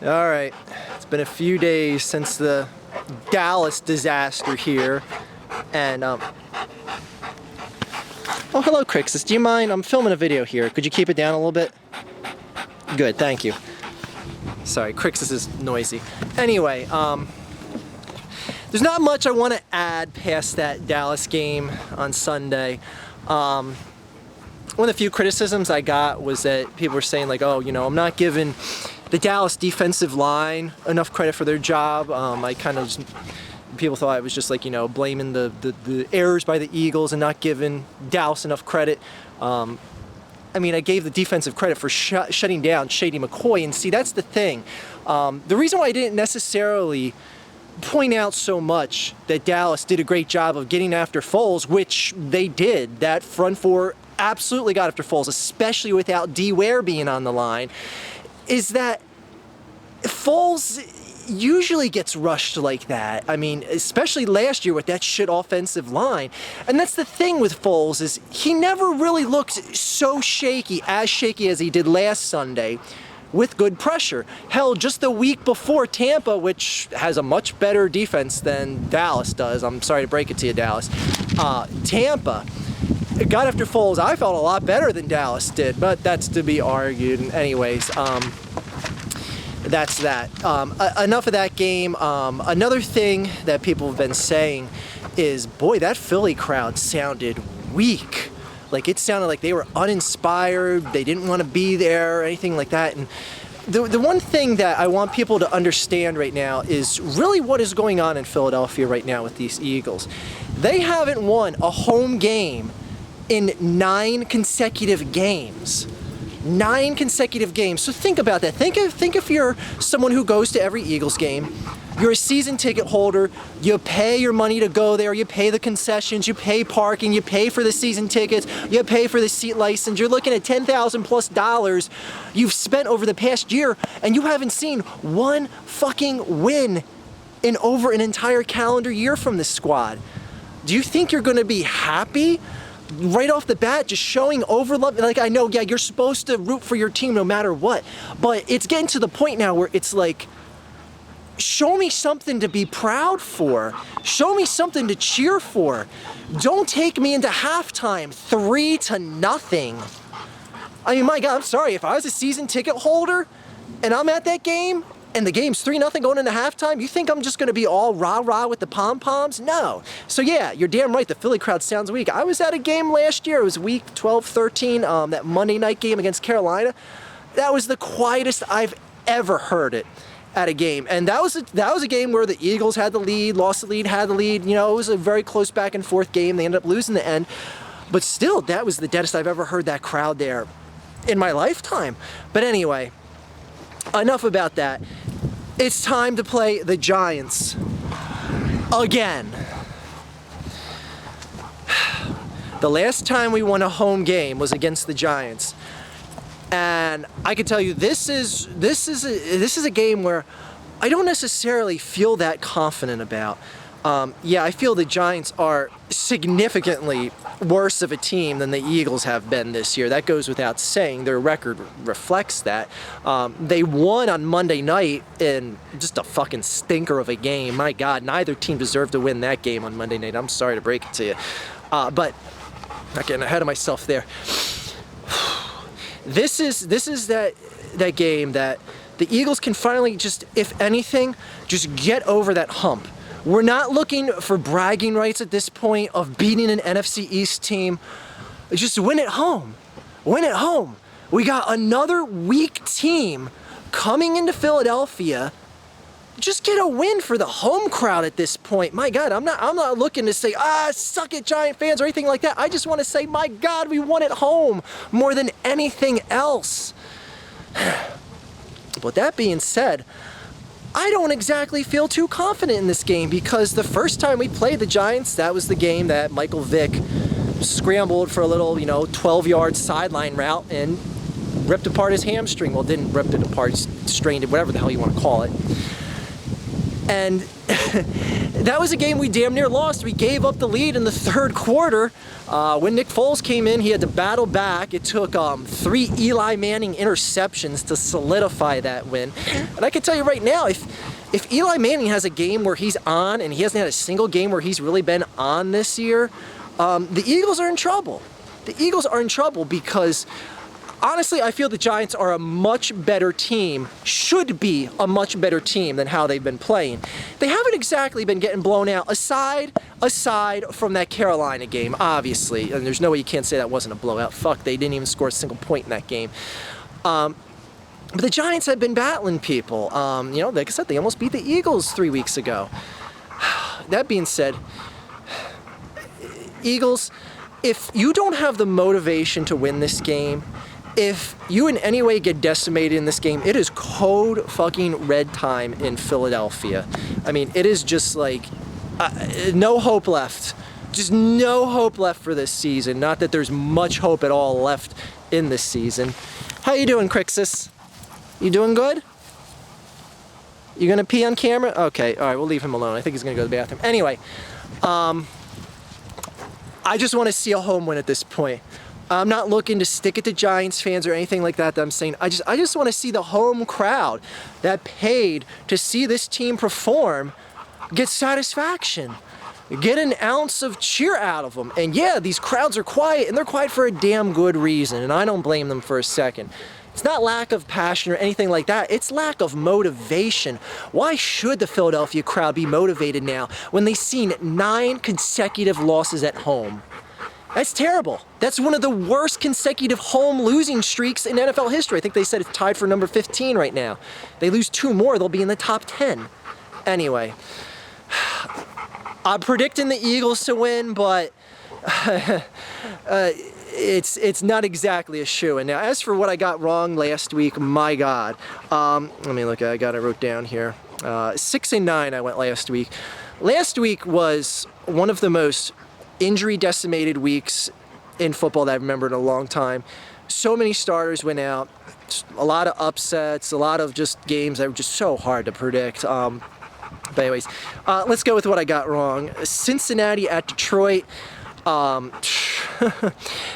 All right, it's been a few days since the Dallas disaster here, and oh, hello, Crixus. Do you mind? I'm filming a video here. Could you keep it down a little bit? Good, thank you. Sorry, Crixus is noisy. Anyway, there's not much I want to add past that Dallas game on Sunday. One of the few criticisms I got was that people were saying like, oh, you know, I'm not giving the Dallas defensive line enough credit for their job. People thought I was just like, you know, blaming the errors by the Eagles and not giving Dallas enough credit. I mean, I gave the defensive credit for shutting down Shady McCoy, and see, that's the thing. The reason why I didn't necessarily point out so much that Dallas did a great job of getting after Foles, which they did. That front four absolutely got after Foles, especially without D. Ware being on the line, is that Foles usually gets rushed like that. I mean, especially last year with that shit offensive line. And that's the thing with Foles, is he never really looked so shaky as he did last Sunday with good pressure. Hell, just the week before Tampa, which has a much better defense than Dallas does. I'm sorry to break it to you, Dallas. Tampa got after Foles. I felt a lot better than Dallas did, but that's to be argued. And anyways, that's that. Enough of that game. Another thing that people have been saying is, boy, that Philly crowd sounded weak. Like, it sounded like they were uninspired, they didn't want to be there, or anything like that. And the one thing that I want people to understand right now is really what is going on in Philadelphia right now with these Eagles. They haven't won a home game in 9 consecutive games. 9 consecutive games. So think about that. Think if you're someone who goes to every Eagles game, you're a season ticket holder, you pay your money to go there, you pay the concessions, you pay parking, you pay for the season tickets, you pay for the seat license, you're looking at $10,000+ you've spent over the past year, and you haven't seen one fucking win in over an entire calendar year from this squad. Do you think you're gonna be happy right off the bat, just showing overlap? Like, I know, yeah, you're supposed to root for your team no matter what, but it's getting to the point now where it's like, show me something to be proud for. Show me something to cheer for. Don't take me into halftime 3-0. I mean, my God, I'm sorry, if I was a season ticket holder and I'm at that game and the game's 3-0 going into halftime, you think I'm just gonna be all rah-rah with the pom-poms? No. So yeah, you're damn right, the Philly crowd sounds weak. I was at a game last year, it was week 12-13, that Monday night game against Carolina. That was the quietest I've ever heard it at a game. And that was a game where the Eagles had the lead, lost the lead, had the lead. You know, it was a very close back and forth game. They ended up losing the end. But still, that was the deadest I've ever heard that crowd there in my lifetime. But anyway, enough about that. It's time to play the Giants again. The last time we won a home game was against the Giants. And I can tell you, this is a game where I don't necessarily feel that confident about. Yeah, I feel the Giants are significantly worse of a team than the Eagles have been this year. That goes without saying. Their record reflects that. They won on Monday night in just a fucking stinker of a game. My God, neither team deserved to win that game on Monday night. I'm sorry to break it to you. But not getting ahead of myself there. This is that game that the Eagles can finally just, if anything, just get over that hump. We're not looking for bragging rights at this point of beating an NFC East team. Just win at home. Win at home. We got another weak team coming into Philadelphia. Just get a win for the home crowd at this point. My God, I'm not looking to say, suck it, Giant fans, or anything like that. I just want to say, my God, we won at home more than anything else. But that being said, I don't exactly feel too confident in this game, because the first time we played the Giants, that was the game that Michael Vick scrambled for a little, 12-yard sideline route and ripped apart his hamstring. Well, didn't rip it apart, strained it, whatever the hell you want to call it. And that was a game we damn near lost. We gave up the lead in the third quarter. When Nick Foles came in, he had to battle back. It took 3 Eli Manning interceptions to solidify that win. And I can tell you right now, if Eli Manning has a game where he's on, and he hasn't had a single game where he's really been on this year, the Eagles are in trouble. The Eagles are in trouble because honestly, I feel the Giants are a much better team, should be a much better team than how they've been playing. They haven't exactly been getting blown out, aside from that Carolina game, obviously. And there's no way you can't say that wasn't a blowout. Fuck, they didn't even score a single point in that game. But the Giants have been battling people. You know, like I said, they almost beat the Eagles 3 weeks ago. That being said, Eagles, if you don't have the motivation to win this game, if you in any way get decimated in this game, it is code fucking red time in Philadelphia. I mean, it is just like no hope left. Just no hope left for this season. Not that there's much hope at all left in this season. How you doing, Crixus? You doing good? You gonna pee on camera? Okay, all right, we'll leave him alone. I think he's gonna go to the bathroom. Anyway, I just want to see a home win at this point. I'm not looking to stick it to Giants fans or anything like that I'm saying. I just want to see the home crowd that paid to see this team perform get satisfaction. Get an ounce of cheer out of them. And yeah, these crowds are quiet, and they're quiet for a damn good reason, and I don't blame them for a second. It's not lack of passion or anything like that. It's lack of motivation. Why should the Philadelphia crowd be motivated now when they've seen 9 consecutive losses at home? That's terrible. That's one of the worst consecutive home losing streaks in NFL history. I think they said it's tied for number 15 right now. They lose 2 more, they'll be in the top 10. Anyway, I'm predicting the Eagles to win, but it's not exactly a shoo-in. Now, as for what I got wrong last week, my God. Let me look. I wrote down here. 6-9 I went last week. Last week was one of the most injury decimated weeks in football that I've remembered in a long time. So many starters went out, a lot of upsets, a lot of just games that were just so hard to predict. But anyways, let's go with what I got wrong. Cincinnati at Detroit. That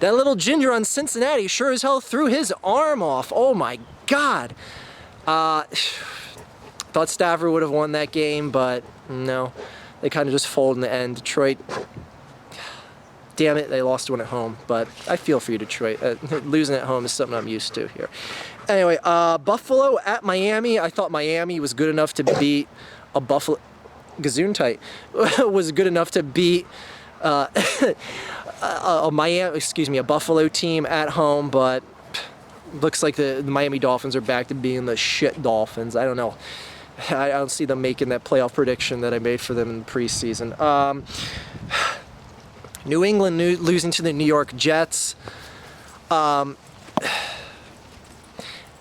little ginger on Cincinnati sure as hell threw his arm off. Oh my God. Thought Stafford would have won that game, but no. They kind of just folded in the end. Detroit, damn it, they lost one at home, but I feel for you, Detroit. Losing at home is something I'm used to here. Anyway, Buffalo at Miami. I thought Miami was good enough to beat a Buffalo... Gesundheit was good enough to beat a Buffalo team at home, but looks like the Miami Dolphins are back to being the shit Dolphins. I don't know. I don't see them making that playoff prediction that I made for them in the preseason. New England losing to the New York Jets.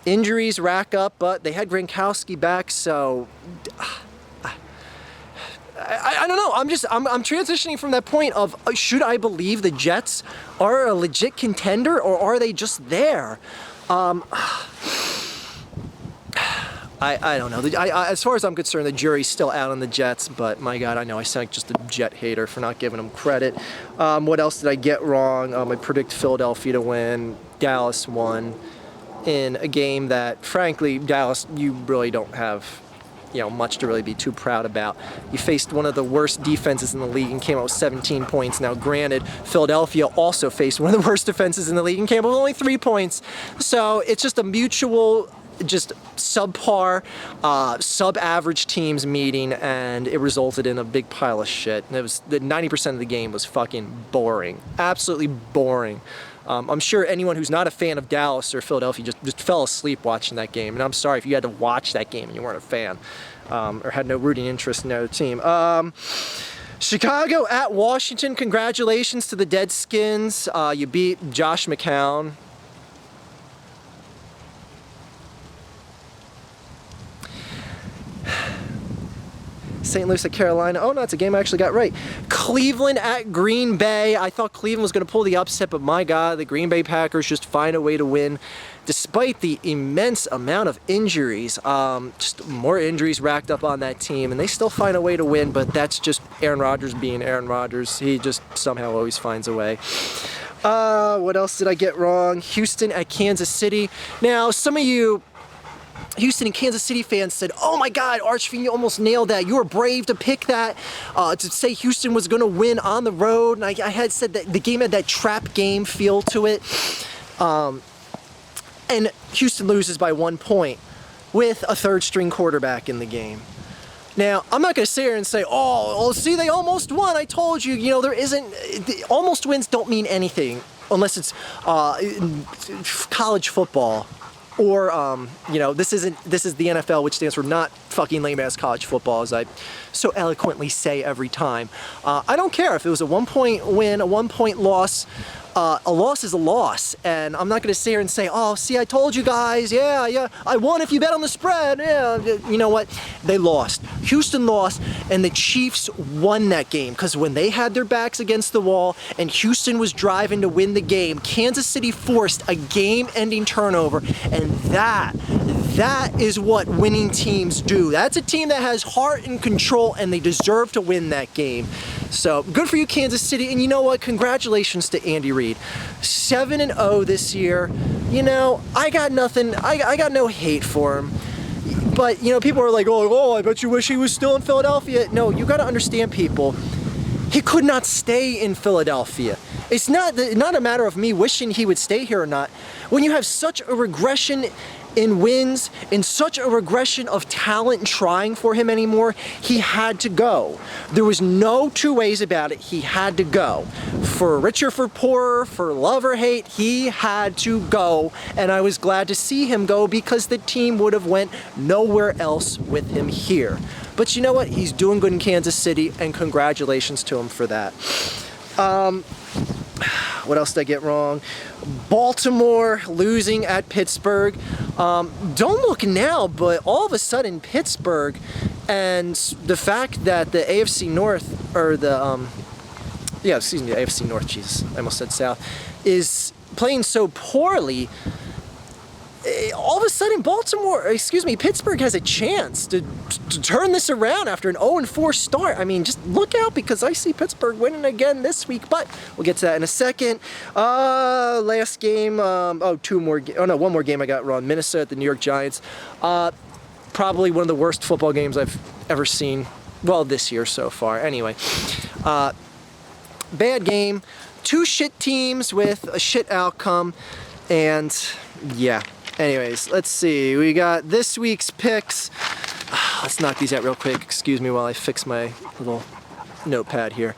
Injuries rack up, but they had Gronkowski back, so I don't know. I'm transitioning from that point of should I believe the Jets are a legit contender, or are they just there? I don't know. As far as I'm concerned, the jury's still out on the Jets, but my God, I know I sound like just a Jet hater for not giving them credit. What else did I get wrong? I predict Philadelphia to win. Dallas won in a game that, frankly, Dallas, you really don't have, much to really be too proud about. You faced one of the worst defenses in the league and came out with 17 points. Now, granted, Philadelphia also faced one of the worst defenses in the league and came out with only 3 points. So it's just a mutual, just subpar, sub-average teams meeting, and it resulted in a big pile of shit. And it was 90% of the game was fucking boring, absolutely boring. I'm sure anyone who's not a fan of Dallas or Philadelphia just fell asleep watching that game. And I'm sorry if you had to watch that game and you weren't a fan, or had no rooting interest in the other team. Chicago at Washington. Congratulations to the Deadskins. You beat Josh McCown. St. Louis at Carolina. Oh no, it's a game I actually got right. Cleveland at Green Bay. I thought Cleveland was going to pull the upset, but my God, the Green Bay Packers just find a way to win. Despite the immense amount of injuries, just more injuries racked up on that team, and they still find a way to win, but that's just Aaron Rodgers being Aaron Rodgers. He just somehow always finds a way. What else did I get wrong? Houston at Kansas City. Now, some of you Houston and Kansas City fans said, oh my God, Archfiend, you almost nailed that. You were brave to pick that, to say Houston was going to win on the road. And I had said that the game had that trap game feel to it. And Houston loses by 1 point with a third string quarterback in the game. Now, I'm not going to sit here and say, oh, see, they almost won. I told you, you know, there isn't, almost wins don't mean anything unless it's college football. Or, you know, this is the NFL, which stands for not fucking lame-ass college football, as I so eloquently say every time. I don't care if it was a 1 point win, a 1 point loss. A loss is a loss, and I'm not going to sit here and say, oh, see, I told you guys, yeah, I won if you bet on the spread, yeah. You know what? They lost. Houston lost, and the Chiefs won that game, because when they had their backs against the wall and Houston was driving to win the game, Kansas City forced a game-ending turnover, and that is what winning teams do. That's a team that has heart and control, and they deserve to win that game. So, good for you, Kansas City, and you know what? Congratulations to Andy Reid. 7-0 this year. You know, I got nothing, I got no hate for him. But, you know, people are like, oh, I bet you wish he was still in Philadelphia. No, you got to understand, people. He could not stay in Philadelphia. It's not a matter of me wishing he would stay here or not. When you have such a regression in wins, in such a regression of talent trying for him anymore, he had to go. There was no two ways about it. He had to go. For richer, for poorer, for love or hate, he had to go. And I was glad to see him go because the team would have went nowhere else with him here. But you know what? He's doing good in Kansas City, and congratulations to him for that. What else did I get wrong? Baltimore losing at Pittsburgh. Don't look now, but all of a sudden Pittsburgh and the fact that the AFC North, or the AFC North, Jesus, I almost said South, is playing so poorly. All of a sudden Pittsburgh has a chance to turn this around after an 0-4 start. I mean, just look out, because I see Pittsburgh winning again this week, but we'll get to that in a second. Last game, one more game I got wrong. Minnesota at the New York Giants. Probably one of the worst football games I've ever seen, well, this year so far. Anyway, bad game. Two shit teams with a shit outcome, and yeah. Anyways, let's see. We got this week's picks. Let's knock these out real quick. Excuse me while I fix my little notepad here.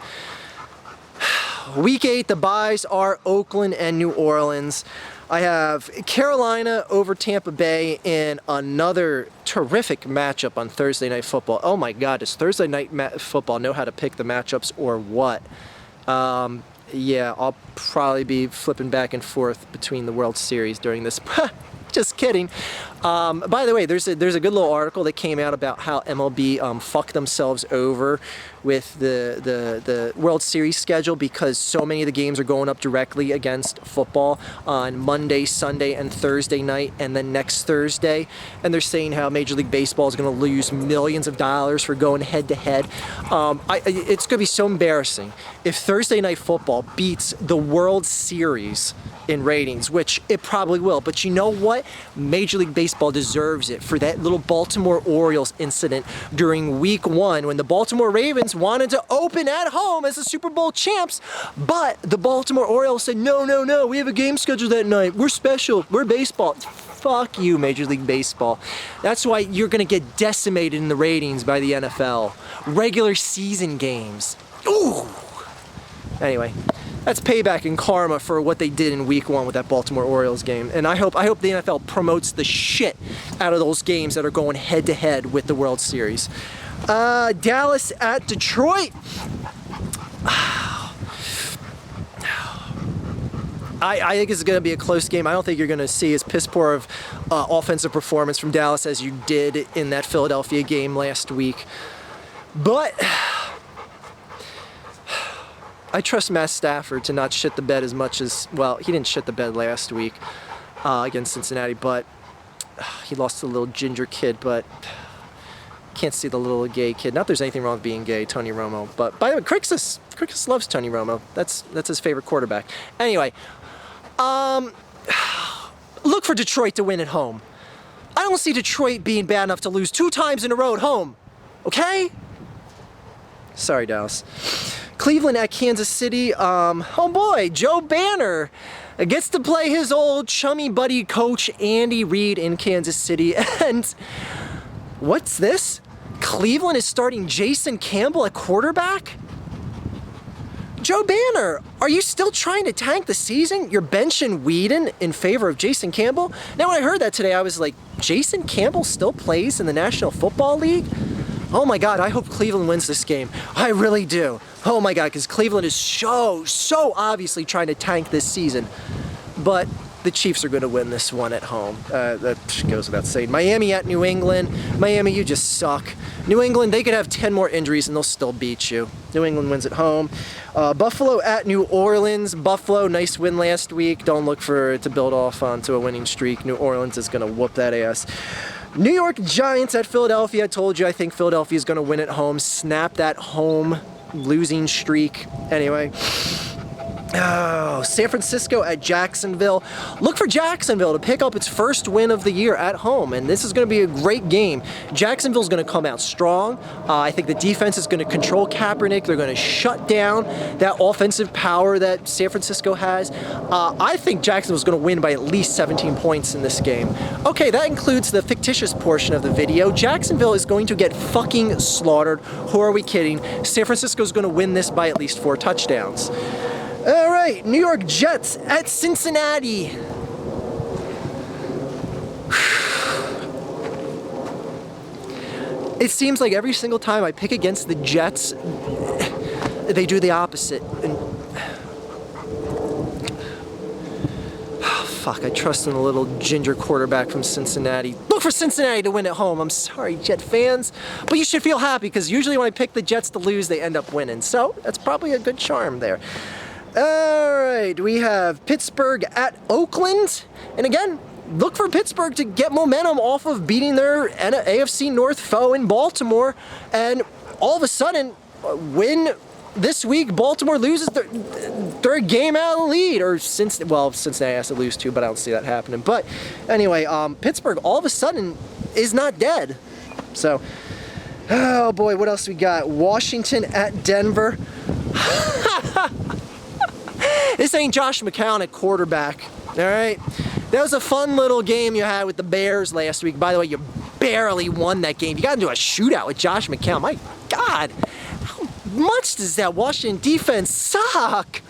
Week 8, the buys are Oakland and New Orleans. I have Carolina over Tampa Bay in another terrific matchup on Thursday Night Football. Oh my God, does Thursday Night Football know how to pick the matchups or what? Yeah, I'll probably be flipping back and forth between the World Series during this. Just kidding. By the way, there's a good little article that came out about how MLB fucked themselves over with the World Series schedule, because so many of the games are going up directly against football on Monday, Sunday, and Thursday night, and then next Thursday. And they're saying how Major League Baseball is going to lose millions of dollars for going head-to-head. It's going to be so embarrassing if Thursday Night Football beats the World Series in ratings, which it probably will. But you know what? Major League Baseball deserves it for that little Baltimore Orioles incident during Week 1 when the Baltimore Ravens wanted to open at home as the Super Bowl champs, but the Baltimore Orioles said, no, we have a game scheduled that night. We're special. We're baseball. Fuck you, Major League Baseball. That's why you're going to get decimated in the ratings by the NFL. Regular season games. Ooh. Anyway, that's payback and karma for what they did in Week 1 with that Baltimore Orioles game. And I hope the NFL promotes the shit out of those games that are going head-to-head with the World Series. Dallas at Detroit. I think it's going to be a close game. I don't think you're going to see as piss poor of offensive performance from Dallas as you did in that Philadelphia game last week. But I trust Matt Stafford to not shit the bed as much as, well, he didn't shit the bed last week against Cincinnati, but he lost to the little ginger kid, but can't see the little gay kid. Not there's anything wrong with being gay, Tony Romo. But by the way, Crixus loves Tony Romo. That's his favorite quarterback. Anyway, look for Detroit to win at home. I don't see Detroit being bad enough to lose 2 times in a row at home. Okay? Sorry, Dallas. Cleveland at Kansas City. Oh boy, Joe Banner gets to play his old chummy buddy coach Andy Reid in Kansas City. And what's this? Cleveland is starting Jason Campbell at quarterback? Joe Banner, are you still trying to tank the season? You're benching Whedon in favor of Jason Campbell? Now, when I heard that today, I was like, Jason Campbell still plays in the National Football League? Oh my God, I hope Cleveland wins this game. I really do. Oh my God, because Cleveland is so obviously trying to tank this season. But the Chiefs are going to win this one at home. That goes without saying. Miami at New England. Miami, you just suck. New England, they could have 10 more injuries and they'll still beat you. New England wins at home. Buffalo at New Orleans. Buffalo, nice win last week. Don't look for it to build off onto a winning streak. New Orleans is going to whoop that ass. New York Giants at Philadelphia. I told you I think Philadelphia is going to win at home. Snap that home losing streak. Anyway. Oh, San Francisco at Jacksonville. Look for Jacksonville to pick up its first win of the year at home, and this is going to be a great game. Jacksonville's going to come out strong. I think the defense is going to control Kaepernick. They're going to shut down that offensive power that San Francisco has. I think Jacksonville's going to win by at least 17 points in this game. Okay, that includes the fictitious portion of the video. Jacksonville is going to get fucking slaughtered. Who are we kidding? San Francisco's going to win this by at least 4 touchdowns. All right, New York Jets at Cincinnati. It seems like every single time I pick against the Jets, they do the opposite. And fuck, I trust in the little ginger quarterback from Cincinnati. Look for Cincinnati to win at home. I'm sorry, Jet fans, but you should feel happy because usually when I pick the Jets to lose, they end up winning. So that's probably a good charm there. All right, we have Pittsburgh at Oakland. And again, look for Pittsburgh to get momentum off of beating their AFC North foe in Baltimore. And all of a sudden, win this week, Baltimore loses their game out of the lead. Or Cincinnati has to lose too, but I don't see that happening. But anyway, Pittsburgh all of a sudden is not dead. So, oh boy, what else we got? Washington at Denver. This ain't Josh McCown at quarterback, all right? That was a fun little game you had with the Bears last week. By the way, you barely won that game. You got into a shootout with Josh McCown. My God, how much does that Washington defense suck?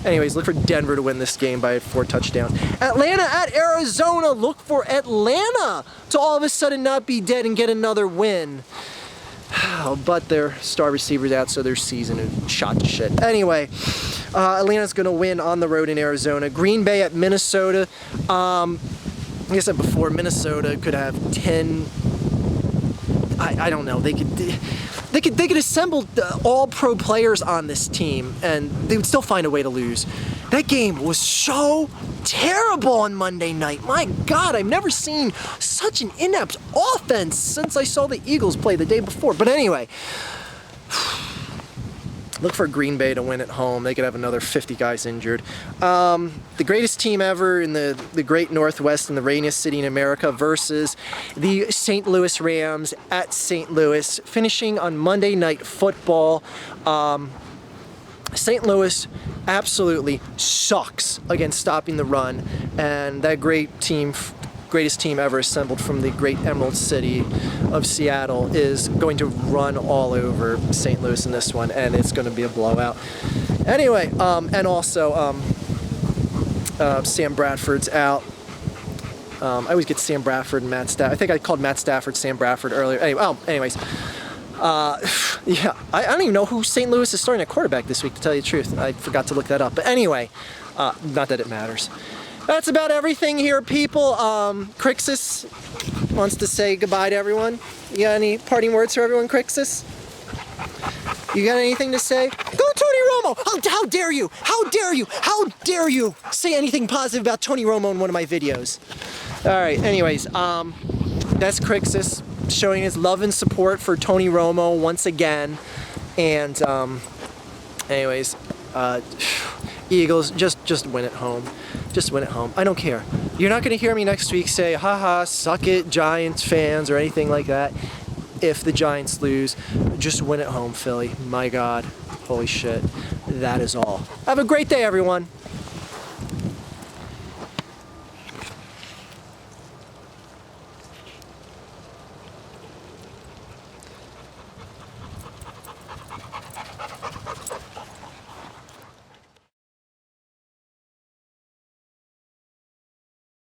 Anyways, look for Denver to win this game by 4 touchdowns. Atlanta at Arizona. Look for Atlanta to all of a sudden not be dead and get another win. But their star receiver's out, so their season is shot to shit. Anyway, Atlanta's going to win on the road in Arizona. Green Bay at Minnesota. Like I said before, Minnesota could have 10. I don't know. They could assemble all pro players on this team, and they would still find a way to lose. That game was so terrible on Monday night. My God, I've never seen such an inept offense since I saw the Eagles play the day before. But anyway, look for Green Bay to win at home. They could have another 50 guys injured. The greatest team ever in the great Northwest and the rainiest city in America versus the St. Louis Rams at St. Louis, finishing on Monday Night Football. St. Louis absolutely sucks against stopping the run, and that greatest team ever assembled from the great Emerald City of Seattle is going to run all over St. Louis in this one, and it's going to be a blowout. Anyway, and also Sam Bradford's out. I always get Sam Bradford and Matt Stafford. I think I called Matt Stafford Sam Bradford earlier. Anyways. Yeah, I don't even know who St. Louis is starting at quarterback this week, to tell you the truth. I forgot to look that up. But anyway, not that it matters. That's about everything here, people. Crixus wants to say goodbye to everyone. You got any parting words for everyone, Crixus? You got anything to say? Go Tony Romo! How dare you? How dare you? How dare you say anything positive about Tony Romo in one of my videos? Alright, anyways, that's Crixus showing his love and support for Tony Romo once again. And anyways, Eagles, just win at home. Just win at home. I don't care. You're not gonna hear me next week say, haha, suck it, Giants fans, or anything like that. If the Giants lose, just win at home, Philly. My God, holy shit. That is all. Have a great day, everyone.